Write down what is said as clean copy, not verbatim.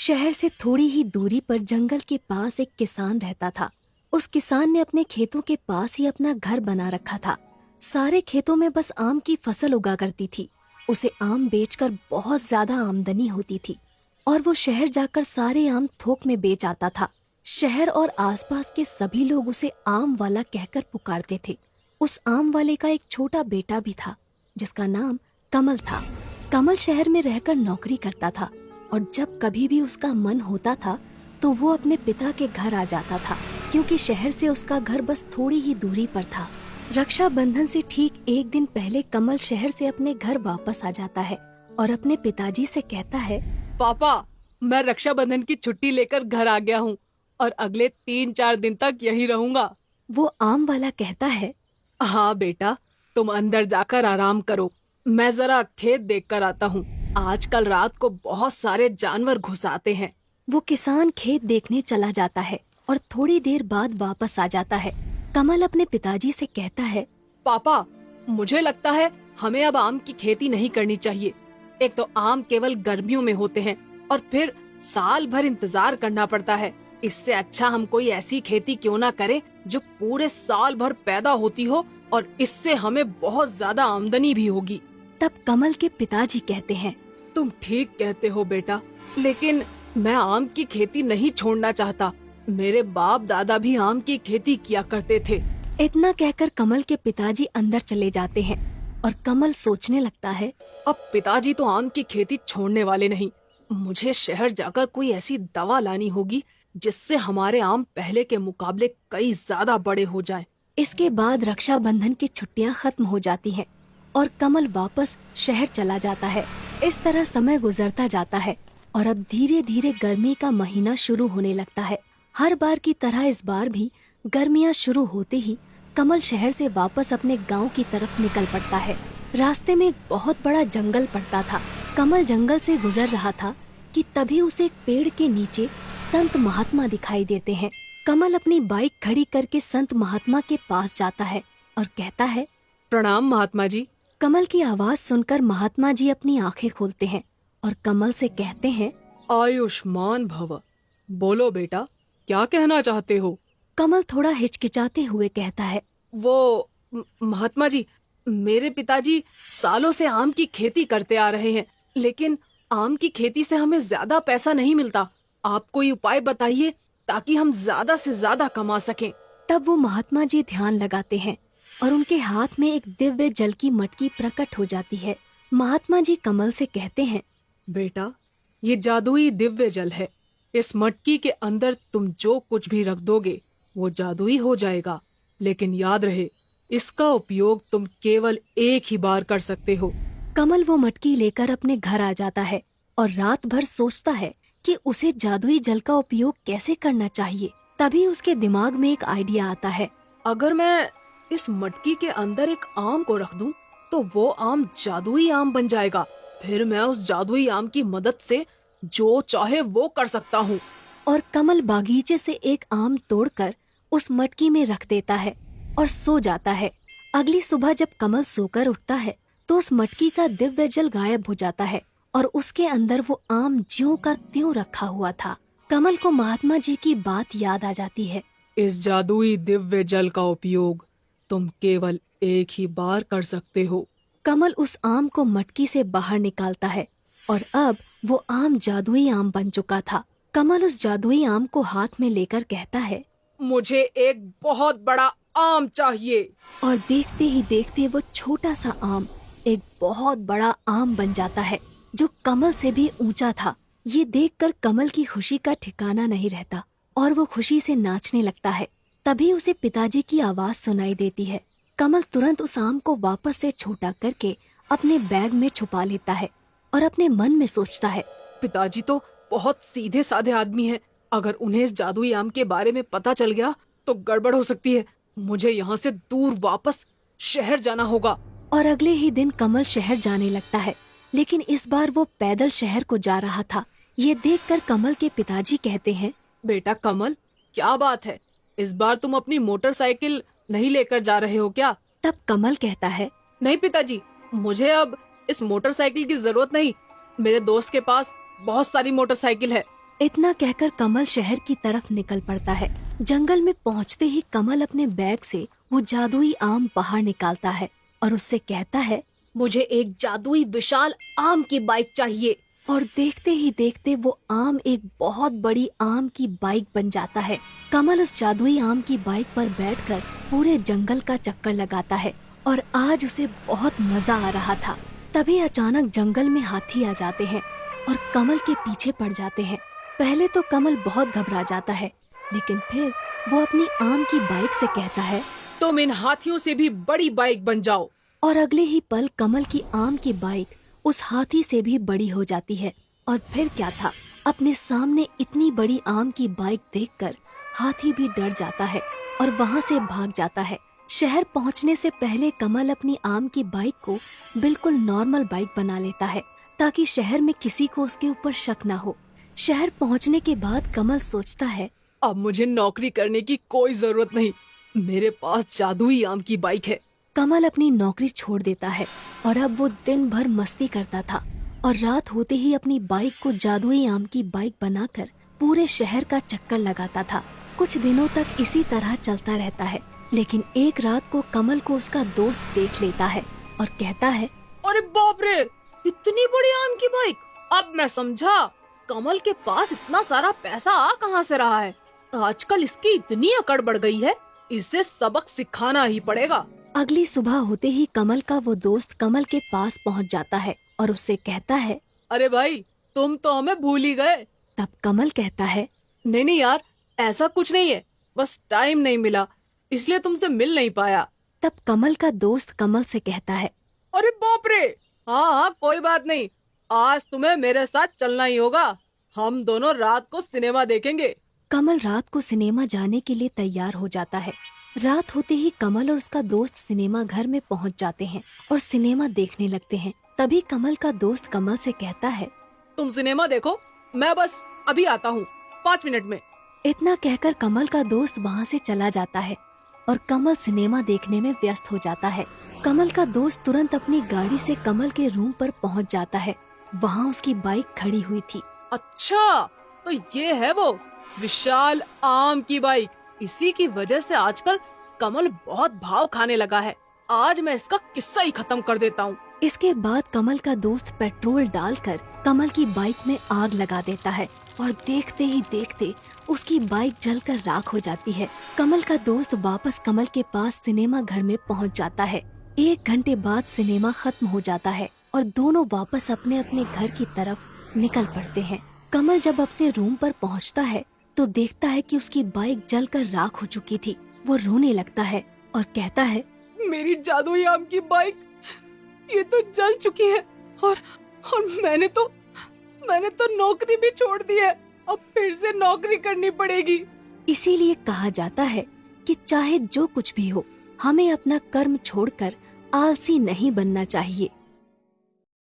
शहर से थोड़ी ही दूरी पर जंगल के पास एक किसान रहता था। उस किसान ने अपने खेतों के पास ही अपना घर बना रखा था। सारे खेतों में बस आम की फसल उगा करती थी। उसे आम बेचकर बहुत ज्यादा आमदनी होती थी और वो शहर जाकर सारे आम थोक में बेच आता था। शहर और आसपास के सभी लोग उसे आम वाला कहकर पुकारते थे। उस आम वाले का एक छोटा बेटा भी था जिसका नाम कमल था। कमल शहर में रहकर नौकरी करता था और जब कभी भी उसका मन होता था तो वो अपने पिता के घर आ जाता था, क्योंकि शहर से उसका घर बस थोड़ी ही दूरी पर था। रक्षाबंधन से ठीक एक दिन पहले कमल शहर से अपने घर वापस आ जाता है और अपने पिताजी से कहता है, पापा, मैं रक्षाबंधन की छुट्टी लेकर घर आ गया हूँ और अगले 3-4 दिन तक यहीं रहूंगा। वो आम वाला कहता है, हाँ बेटा, तुम अंदर जाकर आराम करो, मैं जरा खेत देख कर आता हूँ। आजकल रात को बहुत सारे जानवर घुस आते हैं। वो किसान खेत देखने चला जाता है और थोड़ी देर बाद वापस आ जाता है। कमल अपने पिताजी से कहता है, पापा, मुझे लगता है हमें अब आम की खेती नहीं करनी चाहिए। एक तो आम केवल गर्मियों में होते हैं और फिर साल भर इंतजार करना पड़ता है। इससे अच्छा हम कोई ऐसी खेती क्यों ना करें जो पूरे साल भर पैदा होती हो और इससे हमें बहुत ज्यादा आमदनी भी होगी। तब कमल के पिताजी कहते हैं, तुम ठीक कहते हो बेटा, लेकिन मैं आम की खेती नहीं छोड़ना चाहता। मेरे बाप दादा भी आम की खेती किया करते थे। इतना कहकर कमल के पिताजी अंदर चले जाते हैं और कमल सोचने लगता है, अब पिताजी तो आम की खेती छोड़ने वाले नहीं। मुझे शहर जाकर कोई ऐसी दवा लानी होगी जिससे हमारे आम पहले के मुकाबले कई ज्यादा बड़े हो जाएं। इसके बाद रक्षाबंधन की छुट्टियां खत्म हो जाती हैं और कमल वापस शहर चला जाता है। इस तरह समय गुजरता जाता है और अब धीरे धीरे गर्मी का महीना शुरू होने लगता है। हर बार की तरह इस बार भी गर्मियां शुरू होते ही कमल शहर से वापस अपने गांव की तरफ निकल पड़ता है। रास्ते में एक बहुत बड़ा जंगल पड़ता था। कमल जंगल से गुजर रहा था कि तभी उसे एक पेड़ के नीचे संत महात्मा दिखाई देते हैं। कमल अपनी बाइक खड़ी करके संत महात्मा के पास जाता है और कहता है, प्रणाम महात्मा जी। कमल की आवाज सुनकर महात्मा जी अपनी आंखें खोलते हैं और कमल से कहते हैं, आयुष्मान भव। बोलो बेटा, क्या कहना चाहते हो? कमल थोड़ा हिचकिचाते हुए कहता है, वो महात्मा जी, मेरे पिताजी सालों से आम की खेती करते आ रहे हैं, लेकिन आम की खेती से हमें ज्यादा पैसा नहीं मिलता। आप कोई उपाय बताइए ताकि हम ज्यादा से ज्यादा कमा सकें। तब वो महात्मा जी ध्यान लगाते हैं और उनके हाथ में एक दिव्य जल की मटकी प्रकट हो जाती है। महात्मा जी कमल से कहते हैं, बेटा, ये जादुई दिव्य जल है। इस मटकी के अंदर तुम जो कुछ भी रख दोगे वो जादुई हो जाएगा, लेकिन याद रहे, इसका उपयोग तुम केवल एक ही बार कर सकते हो। कमल वो मटकी लेकर अपने घर आ जाता है और रात भर सोचता है कि उसे जादुई जल का उपयोग कैसे करना चाहिए। तभी उसके दिमाग में एक आइडिया आता है। अगर मैं इस मटकी के अंदर एक आम को रख दूं, तो वो आम जादुई आम बन जाएगा। फिर मैं उस जादुई आम की मदद से जो चाहे वो कर सकता हूँ। और कमल बागीचे से एक आम तोड़कर उस मटकी में रख देता है और सो जाता है। अगली सुबह जब कमल सोकर उठता है तो उस मटकी का दिव्य जल गायब हो जाता है और उसके अंदर वो आम ज्यों का त्यों रखा हुआ था। कमल को महात्मा जी की बात याद आ जाती है। इस जादुई दिव्य जल का उपयोग तुम केवल एक ही बार कर सकते हो। कमल उस आम को मटकी से बाहर निकालता है और अब वो आम जादुई आम बन चुका था। कमल उस जादुई आम को हाथ में लेकर कहता है, मुझे एक बहुत बड़ा आम चाहिए। और देखते ही देखते वो छोटा सा आम एक बहुत बड़ा आम बन जाता है जो कमल से भी ऊंचा था। ये देखकर कमल की खुशी का ठिकाना नहीं रहता और वो खुशी से नाचने लगता है। तभी उसे पिताजी की आवाज सुनाई देती है। कमल तुरंत उस आम को वापस से छोटा करके अपने बैग में छुपा लेता है और अपने मन में सोचता है, पिताजी तो बहुत सीधे साधे आदमी हैं। अगर उन्हें इस जादुई आम के बारे में पता चल गया तो गड़बड़ हो सकती है। मुझे यहाँ से दूर वापस शहर जाना होगा। और अगले ही दिन कमल शहर जाने लगता है, लेकिन इस बार वो पैदल शहर को जा रहा था। ये देखकर कमल के पिताजी कहते हैं, बेटा कमल, क्या बात है? इस बार तुम अपनी मोटरसाइकिल नहीं लेकर जा रहे हो क्या? तब कमल कहता है, नहीं पिताजी, मुझे अब इस मोटरसाइकिल की जरूरत नहीं। मेरे दोस्त के पास बहुत सारी मोटरसाइकिल है। इतना कहकर कमल शहर की तरफ निकल पड़ता है। जंगल में पहुंचते ही कमल अपने बैग से वो जादुई आम बाहर निकालता है और उससे कहता है, मुझे एक जादुई विशाल आम की बाइक चाहिए। और देखते ही देखते वो आम एक बहुत बड़ी आम की बाइक बन जाता है। कमल उस जादुई आम की बाइक पर बैठकर पूरे जंगल का चक्कर लगाता है और आज उसे बहुत मजा आ रहा था। तभी अचानक जंगल में हाथी आ जाते हैं और कमल के पीछे पड़ जाते हैं। पहले तो कमल बहुत घबरा जाता है, लेकिन फिर वो अपनी आम की बाइक से कहता है, तुम इन हाथियों से भी बड़ी बाइक बन जाओ। और अगले ही पल कमल की आम की बाइक उस हाथी से भी बड़ी हो जाती है। और फिर क्या था, अपने सामने इतनी बड़ी आम की बाइक देखकर हाथी भी डर जाता है और वहाँ से भाग जाता है। शहर पहुँचने से पहले कमल अपनी आम की बाइक को बिल्कुल नॉर्मल बाइक बना लेता है ताकि शहर में किसी को उसके ऊपर शक न हो। शहर पहुँचने के बाद कमल सोचता है, अब मुझे नौकरी करने की कोई जरूरत नहीं, मेरे पास जादुई आम की बाइक है। कमल अपनी नौकरी छोड़ देता है और अब वो दिन भर मस्ती करता था और रात होते ही अपनी बाइक को जादुई आम की बाइक बनाकर पूरे शहर का चक्कर लगाता था। कुछ दिनों तक इसी तरह चलता रहता है, लेकिन एक रात को कमल को उसका दोस्त देख लेता है और कहता है, अरे बाप रे, इतनी बड़ी आम की बाइक! अब मैं समझा कमल के पास इतना सारा पैसा आ कहाँ से रहा है। आजकल इसकी इतनी अकड़ बढ़ गई है, इसे सबक सिखाना ही पड़ेगा। अगली सुबह होते ही कमल का वो दोस्त कमल के पास पहुंच जाता है और उससे कहता है, अरे भाई, तुम तो हमें भूल ही गए। तब कमल कहता है, नहीं नहीं यार, ऐसा कुछ नहीं है, बस टाइम नहीं मिला इसलिए तुमसे मिल नहीं पाया। तब कमल का दोस्त कमल से कहता है, अरे बाप रे, हाँ हाँ कोई बात नहीं, आज तुम्हें मेरे साथ चलना ही होगा। हम दोनों रात को सिनेमा देखेंगे। कमल रात को सिनेमा जाने के लिए तैयार हो जाता है। रात होते ही कमल और उसका दोस्त सिनेमा घर में पहुंच जाते हैं और सिनेमा देखने लगते हैं। तभी कमल का दोस्त कमल से कहता है, तुम सिनेमा देखो, मैं बस अभी आता हूँ 5 मिनट में। इतना कहकर कमल का दोस्त वहाँ से चला जाता है और कमल सिनेमा देखने में व्यस्त हो जाता है। कमल का दोस्त तुरंत अपनी गाड़ी से कमल के रूम पर पहुँच जाता है। वहाँ उसकी बाइक खड़ी हुई थी। अच्छा, तो ये है वो विशाल आम की बाइक। इसी की वजह से आजकल कमल बहुत भाव खाने लगा है। आज मैं इसका किस्सा ही खत्म कर देता हूँ। इसके बाद कमल का दोस्त पेट्रोल डालकर कमल की बाइक में आग लगा देता है और देखते ही देखते उसकी बाइक जलकर राख हो जाती है। कमल का दोस्त वापस कमल के पास सिनेमा घर में पहुंच जाता है। 1 घंटे बाद सिनेमा खत्म हो जाता है और दोनों वापस अपने अपने घर की तरफ निकल पड़ते हैं। कमल जब अपने रूम पर पहुंचता है तो देखता है कि उसकी बाइक जलकर राख हो चुकी थी। वो रोने लगता है और कहता है, मेरी जादुई आम की बाइक ये तो जल चुकी है और मैंने तो नौकरी भी छोड़ दी है। अब फिर से नौकरी करनी पड़ेगी। इसीलिए कहा जाता है कि चाहे जो कुछ भी हो, हमें अपना कर्म छोड़कर आलसी नहीं बनना चाहिए।